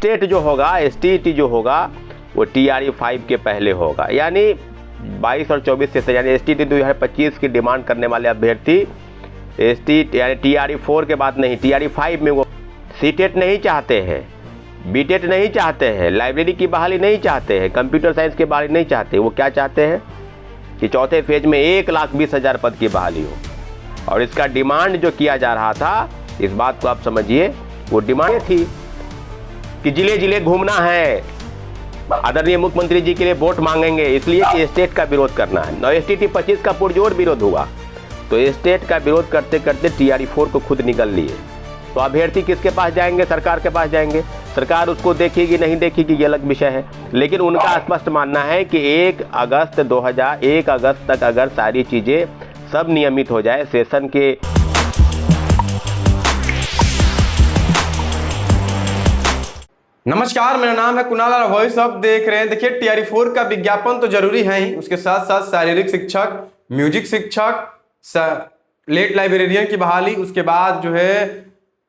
State जो होगा, STET जो होगा वो टीआरई 5 के पहले होगा, यानी 22 और 24 से, यानी एसटीईटी 2025 की डिमांड करने वाले अभ्यर्थी एसटीईटी यानी टीआरई 4 के बाद नहीं, टीआरई 5 में वो सीटेट नहीं चाहते हैं, बीटेट नहीं चाहते हैं, लाइब्रेरी की बहाली नहीं चाहते हैं, कंप्यूटर साइंस की बहाली नहीं चाहते। वो क्या चाहते हैं कि चौथे फेज में 1,20,000 पद की बहाली हो। और इसका डिमांड जो किया जा रहा था, इस बात को आप समझिए, वो डिमांड थी कि जिले जिले घूमना है, आदरणीय मुख्यमंत्री जी के लिए वोट मांगेंगे, इसलिए कि स्टेट का विरोध करना है। और एसटीईटी 25 का पुरजोर विरोध हुआ, तो स्टेट का विरोध करते करते टीआरई 4 को खुद निकल लिए। तो अभ्यर्थी किसके पास जाएंगे? सरकार के पास जाएंगे। सरकार उसको देखेगी नहीं देखेगी ये अलग विषय है, लेकिन उनका स्पष्ट मानना है कि 1 अगस्त तक अगर सारी चीजें सब नियमित हो जाए, सेशन के नमस्कार, मेरा नाम है कुणाल और वॉइस आप देख रहे हैं। देखिए, टीआरई 4 का विज्ञापन तो जरूरी है ही, उसके साथ साथ शारीरिक शिक्षक, म्यूजिक शिक्षक, लेट लाइब्रेरियन की बहाली, उसके बाद जो है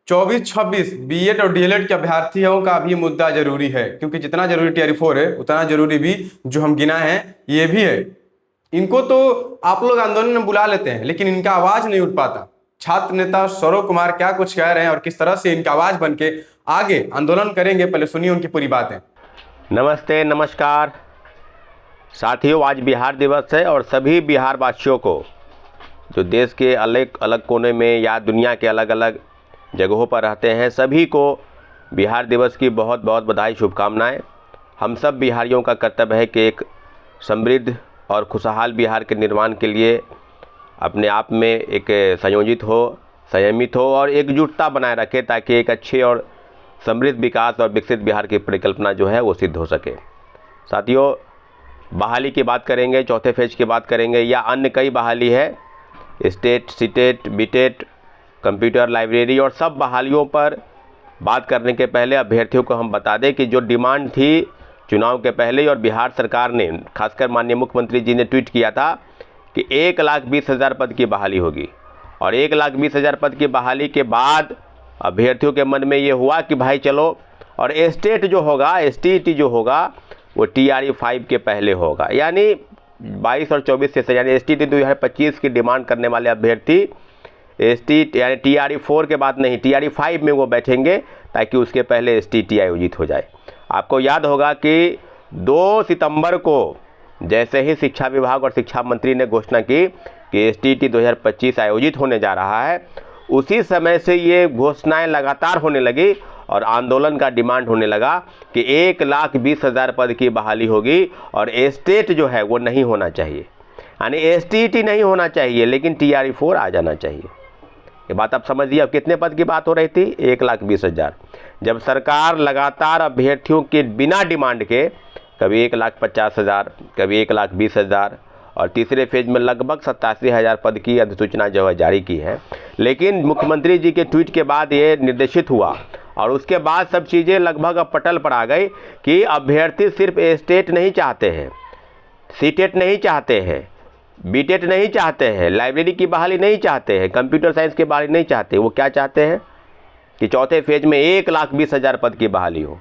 24-26 बीएड और डीएलएड के अभ्यर्थियों का भी मुद्दा जरूरी है, क्योंकि जितना जरूरी टीआरई 4 है उतना जरूरी भी जो हम गिना है ये भी है। इनको तो आप लोग आंदोलन में बुला लेते हैं, लेकिन इनका आवाज नहीं उठ पाता। छात्र नेता सौरव कुमार क्या कुछ कह रहे हैं और किस तरह से इनका आवाज बन के आगे आंदोलन करेंगे, पहले सुनिए उनकी पूरी बातें। नमस्ते, नमस्कार साथियों, आज बिहार दिवस है और सभी बिहार वासियों को जो देश के अलग अलग कोने में या दुनिया के अलग अलग जगहों पर रहते हैं, सभी को बिहार दिवस की बहुत बहुत बधाई, शुभकामनाएं। हम सब बिहारियों का कर्तव्य है कि एक समृद्ध और खुशहाल बिहार के निर्माण के लिए अपने आप में एक संयोजित हो, संयमित हो और एकजुटता बनाए रखे, ताकि एक अच्छे और समृद्ध विकास और विकसित बिहार की परिकल्पना जो है वो सिद्ध हो सके। साथियों, बहाली की बात करेंगे, चौथे फेज की बात करेंगे या अन्य कई बहाली है, स्टेट, सीटेट, बीटेट, कंप्यूटर, लाइब्रेरी और सब बहालियों पर बात करने के पहले अभ्यर्थियों को हम बता दें कि जो डिमांड थी चुनाव के पहले, और बिहार सरकार ने, खासकर माननीय मुख्यमंत्री जी ने ट्वीट किया था कि 1,20,000 पद की बहाली होगी। और 1,20,000 पद की बहाली के बाद अभ्यर्थियों के मन में ये हुआ कि भाई चलो, और स्टेट जो होगा, एसटीईटी जो होगा वो टीआरई 5 के पहले होगा, यानी 22 और 24 से, यानी एसटीईटी 2025 की डिमांड करने वाले अभ्यर्थी एसटीईटी यानी टीआरई 4 के बाद नहीं, टीआरई 5 में वो बैठेंगे, ताकि उसके पहले एसटीईटी आयोजित हो जाए। आपको याद होगा कि 2 सितंबर को जैसे ही शिक्षा विभाग और शिक्षा मंत्री ने घोषणा की कि एसटीईटी 2025 आयोजित होने जा रहा है, उसी समय से ये घोषणाएं लगातार होने लगी और आंदोलन का डिमांड होने लगा कि 1,20,000 पद की बहाली होगी और स्टेट जो है वो नहीं होना चाहिए, यानी एसटीईटी नहीं होना चाहिए, लेकिन टीआरई 4 आ जाना चाहिए। ये बात आप समझिए। अब कितने पद की बात हो रही थी? 1,20,000। जब सरकार लगातार अभ्यर्थियों के बिना डिमांड के कभी 1,50,000, कभी 1,20,000 और तीसरे फेज में लगभग 87,000 पद की अधिसूचना जो है जारी की है, लेकिन मुख्यमंत्री जी के ट्वीट के बाद ये निर्देशित हुआ और उसके बाद सब चीज़ें लगभग अब पटल पर आ गई कि अभ्यर्थी सिर्फ स्टेट नहीं चाहते हैं, सीटेट नहीं चाहते हैं, बीटेट नहीं चाहते हैं, लाइब्रेरी की बहाली नहीं चाहते हैं, कंप्यूटर साइंस की बहाली नहीं चाहते। वो क्या चाहते हैं कि चौथे फेज में 1,20,000 पद की बहाली हो।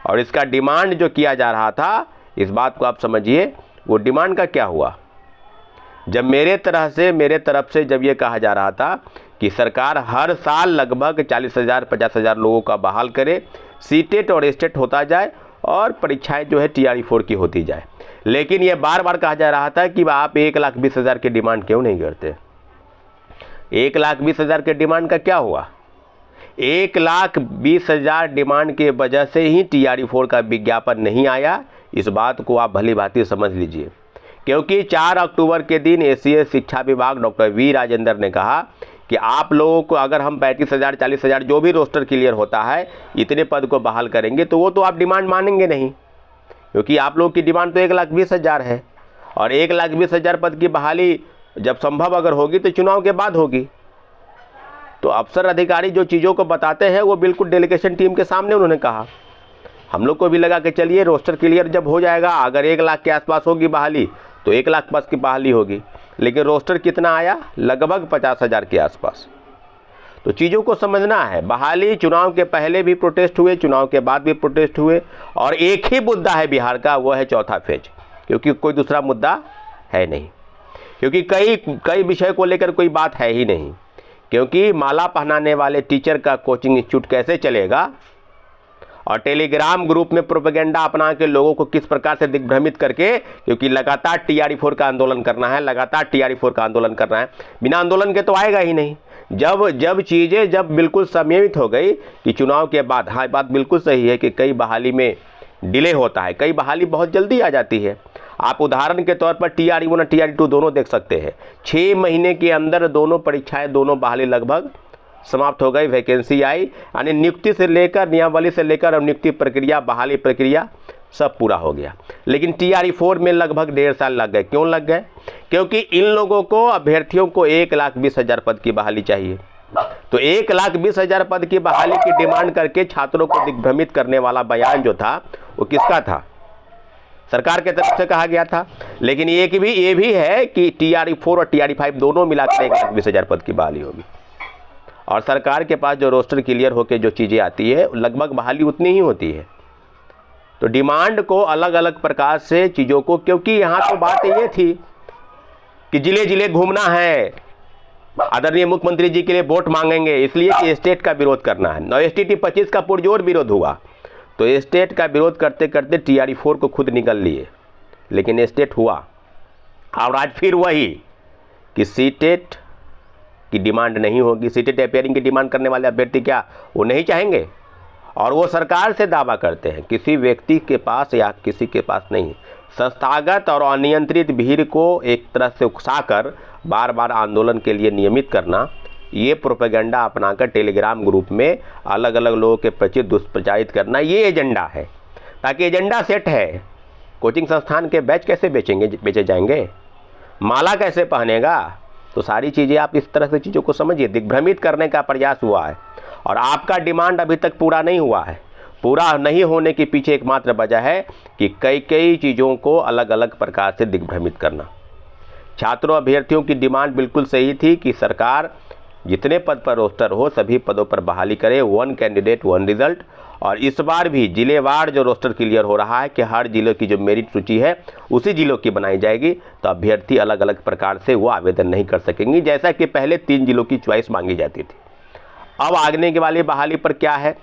और इसका डिमांड जो किया जा रहा था, इस बात को आप समझिए, वो डिमांड का क्या हुआ। जब मेरे तरफ से जब ये कहा जा रहा था कि सरकार हर साल लगभग 40,000 50,000 लोगों का बहाल करे, सीटेट और स्टेट होता जाए और परीक्षाएं जो है टीआरई 4 की होती जाए, लेकिन ये बार बार कहा जा रहा था कि आप 1,20,000 की डिमांड क्यों नहीं करते। 1,20,000 के डिमांड का क्या हुआ? 1,20,000 डिमांड के वजह से ही टीआरई 4 का विज्ञापन नहीं आया। इस बात को आप भली भांति समझ लीजिए, क्योंकि 4 अक्टूबर के दिन एसीएस शिक्षा विभाग डॉक्टर वी राजेंद्र ने कहा कि आप लोगों को अगर हम 35,000 40,000 जो भी रोस्टर क्लियर होता है इतने पद को बहाल करेंगे, तो वो तो आप डिमांड मानेंगे नहीं, क्योंकि आप लोगों की डिमांड तो 1,20,000 है। और 1,20,000 पद की बहाली जब संभव अगर होगी तो चुनाव के बाद होगी। तो अफसर अधिकारी जो चीज़ों को बताते हैं वो बिल्कुल डेलीगेशन टीम के सामने उन्होंने कहा। हम लोग को भी लगा कि चलिए रोस्टर क्लियर जब हो जाएगा, अगर 1 लाख के आसपास होगी बहाली तो 1 लाख पास की बहाली होगी, लेकिन रोस्टर कितना आया? लगभग 50,000 के आसपास। तो चीज़ों को समझना है। बहाली चुनाव के पहले भी प्रोटेस्ट हुए, चुनाव के बाद भी प्रोटेस्ट हुए, और एक ही मुद्दा है बिहार का, वो है चौथा फेज, क्योंकि कोई दूसरा मुद्दा है नहीं, क्योंकि कई विषय को लेकर कोई बात है ही नहीं। क्योंकि माला पहनाने वाले टीचर का कोचिंग इंस्टीट्यूट कैसे चलेगा, और टेलीग्राम ग्रुप में प्रोपेगेंडा अपना के लोगों को किस प्रकार से दिग्भ्रमित करके, क्योंकि लगातार TRE4 का आंदोलन करना है, लगातार TRE4 का आंदोलन करना है, बिना आंदोलन के तो आएगा ही नहीं। जब चीज़ें जब बिल्कुल संयमित हो गई कि चुनाव के बाद, हाँ बात बिल्कुल सही है कि कई बहाली में डिले होता है, कई बहाली बहुत जल्दी आ जाती है। आप उदाहरण के तौर पर TRE1 और TRE2 दोनों देख सकते हैं, 6 महीने के अंदर दोनों परीक्षाएं, दोनों बहाली लगभग समाप्त हो गई, वैकेंसी आई, यानी नियुक्ति से लेकर, नियमावली से लेकर और नियुक्ति प्रक्रिया, बहाली प्रक्रिया सब पूरा हो गया। लेकिन TRE4 में लगभग 1.5 साल लग गए। क्यों लग गए? क्योंकि इन लोगों को, अभ्यर्थियों को 1,20,000 पद की बहाली चाहिए। तो 1,20,000 पद की बहाली की डिमांड करके छात्रों को दिग्भ्रमित करने वाला बयान जो था वो किसका था? सरकार के तरफ से कहा गया था। लेकिन ये भी है कि TRE4 और TRE5 दोनों मिलाकर 1,20,000 पद की बहाली होगी, और सरकार के पास जो रोस्टर क्लियर होकर जो चीज़ें आती है लगभग बहाली उतनी ही होती है। तो डिमांड को अलग अलग प्रकार से चीज़ों को, क्योंकि यहाँ तो बात ये थी कि जिले जिले घूमना है, आदरणीय मुख्यमंत्री जी के लिए वोट मांगेंगे, इसलिए कि स्टेट का विरोध करना है। और STT 25 का पुरजोर विरोध हुआ, तो स्टेट का विरोध करते करते TRE4 को खुद निकल लिए, लेकिन स्टेट हुआ। और आज फिर वही कि सीटेट की डिमांड नहीं होगी। सीटेट अपेयरिंग की डिमांड करने वाले अभ्यर्थी क्या वो नहीं चाहेंगे? और वो सरकार से दावा करते हैं, किसी व्यक्ति के पास या किसी के पास नहीं, संस्थागत और अनियंत्रित भीड़ को एक तरह से उकसाकर बार बार आंदोलन के लिए नियमित करना, ये प्रोपेगेंडा अपनाकर टेलीग्राम ग्रुप में अलग अलग लोगों के प्रति दुष्प्रचारित करना, ये एजेंडा है। ताकि एजेंडा सेट है, कोचिंग संस्थान के बैच कैसे बेचे जाएंगे, माला कैसे पहनेगा, तो सारी चीज़ें आप इस तरह से चीज़ों को समझिए। दिग्भ्रमित करने का प्रयास हुआ है, और आपका डिमांड अभी तक पूरा नहीं हुआ है। पूरा नहीं होने के पीछे एकमात्र वजह है कि कई चीज़ों को अलग अलग प्रकार से दिग्भ्रमित करना। छात्रों अभ्यर्थियों की डिमांड बिल्कुल सही थी कि सरकार जितने पद पर रोस्टर हो सभी पदों पर बहाली करे, 1 कैंडिडेट 1 रिजल्ट। और इस बार भी जिलेवार जो रोस्टर क्लियर हो रहा है कि हर जिले की जो मेरिट सूची है उसी जिलों की बनाई जाएगी, तो अभ्यर्थी अलग अलग प्रकार से वो आवेदन नहीं कर सकेंगी, जैसा कि पहले 3 जिलों की चॉइस मांगी जाती थी। अब आगने के वाली बहाली पर क्या है?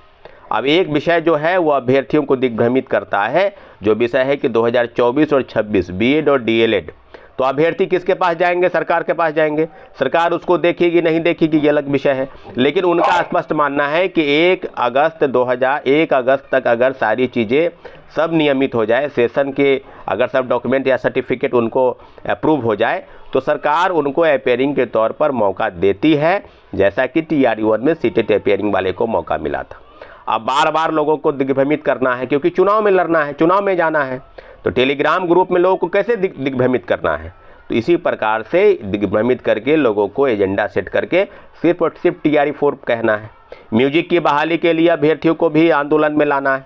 अब एक विषय जो है वो अभ्यर्थियों को दिग्भ्रमित करता है, जो विषय है कि 2024 और 26 बीएड और डीएलएड, तो अभ्यर्थी किसके पास जाएंगे? सरकार के पास जाएंगे। सरकार उसको देखेगी नहीं देखेगी ये अलग विषय है, लेकिन उनका स्पष्ट मानना है कि 1 अगस्त तक अगर सारी चीज़ें सब नियमित हो जाए, सेशन के अगर सब डॉक्यूमेंट या सर्टिफिकेट उनको अप्रूव हो जाए, तो सरकार उनको अपेयरिंग के तौर पर मौका देती है, जैसा कि TRE1 में सीटेट अपेयरिंग वाले को मौका मिला था। अब बार बार लोगों को दिग्भ्रमित करना है, क्योंकि चुनाव में लड़ना है, चुनाव में जाना है, तो टेलीग्राम ग्रुप में लोगों को कैसे दिग्भ्रमित करना है? तो इसी प्रकार से दिग्भ्रमित करके लोगों को एजेंडा सेट करके सिर्फ और सिर्फ TRE4 कहना है। म्यूजिक की बहाली के लिए अभ्यर्थियों को भी आंदोलन में लाना है,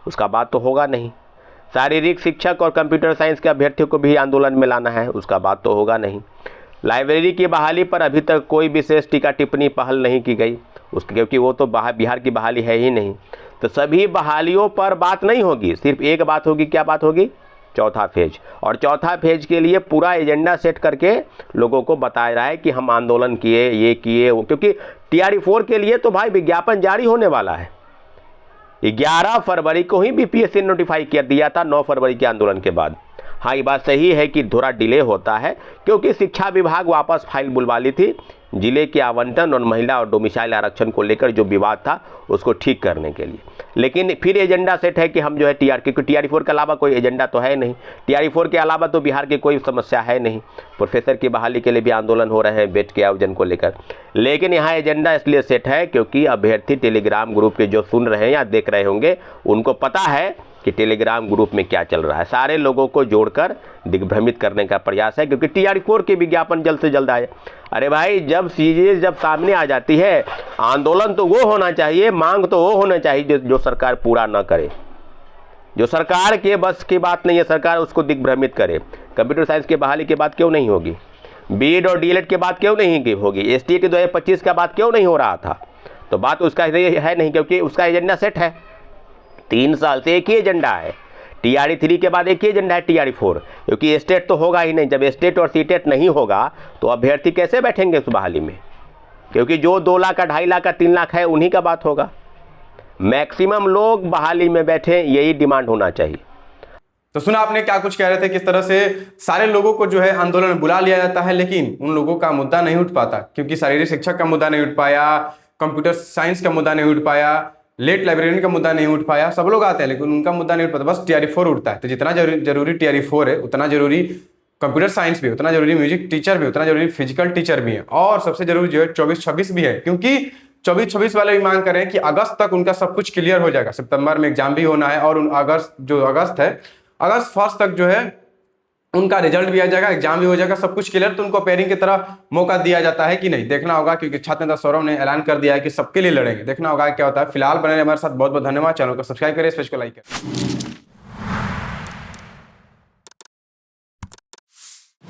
उसका बात तो होगा नहीं। शारीरिक शिक्षक और कंप्यूटर साइंस के अभ्यर्थियों को भी आंदोलन में लाना है, उसका बात तो होगा नहीं। लाइब्रेरी की बहाली पर अभी तक कोई विशेष टीका टिप्पणी पहल नहीं की गई, उसके क्योंकि वो तो बिहार की बहाली है ही नहीं। तो सभी बहालियों पर बात नहीं होगी, सिर्फ एक बात होगी। क्या बात होगी? चौथा फेज। और चौथा फेज के लिए पूरा एजेंडा सेट करके लोगों को बता रहा है कि हम आंदोलन किए, ये किए, वो, क्योंकि TRE4 के लिए तो भाई विज्ञापन जारी होने वाला है। 11 फरवरी को ही BPSC ने नोटिफाई कर दिया था, 9 फरवरी के आंदोलन के बाद। हाँ, ये बात सही है कि थोड़ा डिले होता है, क्योंकि शिक्षा विभाग वापस फाइल बुलवा ली थी जिले के आवंटन और महिला और डोमिसाइल आरक्षण को लेकर जो विवाद था उसको ठीक करने के लिए। लेकिन फिर एजेंडा सेट है कि हम जो है क्योंकि TRE4 के अलावा कोई एजेंडा तो है नहीं, TRE4 के अलावा तो बिहार की कोई समस्या है नहीं। प्रोफेसर की बहाली के लिए भी आंदोलन हो रहे हैं बेड के आयोजन को लेकर, लेकिन यहाँ एजेंडा इसलिए सेट है क्योंकि अभ्यर्थी टेलीग्राम ग्रुप के जो सुन रहे हैं या देख रहे होंगे उनको पता है कि टेलीग्राम ग्रुप में क्या चल रहा है। सारे लोगों को जोड़कर दिग्भ्रमित करने का प्रयास है, क्योंकि TRE4 के विज्ञापन जल्द से जल्द आए। अरे भाई, जब चीज़ें जब सामने आ जाती है, आंदोलन तो वो होना चाहिए, मांग तो वो होना चाहिए जो सरकार पूरा ना करे, जो सरकार के बस की बात नहीं है, सरकार उसको दिग्भ्रमित करे। कंप्यूटर साइंस की बहाली की बात क्यों नहीं होगी? बीएड और डीएलएड के बाद क्यों नहीं होगी, एसटीईटी 2025 का बात क्यों नहीं हो रहा था? तो बात उसका है नहीं, क्योंकि उसका एजेंडा सेट है। 3 साल से एक ही एजेंडा है, टीआरई 3 के बाद एक ही एजेंडा है टीआरई 4, क्योंकि स्टेट तो होगा ही नहीं। जब स्टेट और सीटेट नहीं होगा तो अभ्यर्थी कैसे बैठेंगे उस बहाली में? क्योंकि जो 2 लाख का, 2.5 लाख का, 3 लाख है, उन्हीं का बात होगा। मैक्सिमम लोग बहाली में बैठे, यही डिमांड होना चाहिए। तो सुना आपने क्या कुछ कह रहे थे, किस तरह से सारे लोगों को जो है आंदोलन में बुला लिया जाता है, लेकिन उन लोगों का मुद्दा नहीं उठ पाता, क्योंकि शारीरिक शिक्षक का मुद्दा नहीं उठ पाया, कंप्यूटर साइंस का मुद्दा नहीं उठ पाया, लेट लाइब्रेरियन का मुद्दा नहीं उठ पाया। सब लोग आते हैं लेकिन उनका मुद्दा नहीं उठ पाता, बस टीआरई 4 उठता है। तो जितना जरूरी टीआरई 4 है, उतना जरूरी कंप्यूटर साइंस भी, उतना जरूरी म्यूजिक टीचर भी, उतना जरूरी फिजिकल टीचर भी है, और सबसे जरूरी जो है 24-26 भी है, क्योंकि 24-26 वाले भी मांग करें कि अगस्त तक उनका सब कुछ क्लियर हो जाएगा। सितंबर में एग्जाम भी होना है, और अगस्त है, अगस्त 1 तक जो है उनका रिजल्ट भी आ जाएगा, एग्जाम भी हो जाएगा, सब कुछ क्लियर। तो उनको पेयरिंग की तरह मौका दिया जाता है कि नहीं, देखना होगा, क्योंकि छात्र नेता सौरभ ने ऐलान कर दिया है कि सबके लिए लड़ेंगे। देखना होगा क्या होता है। फिलहाल बने रहिए हमारे साथ। बहुत बहुत धन्यवाद। चैनल को सब्सक्राइब करें, इस पेज को लाइक करें।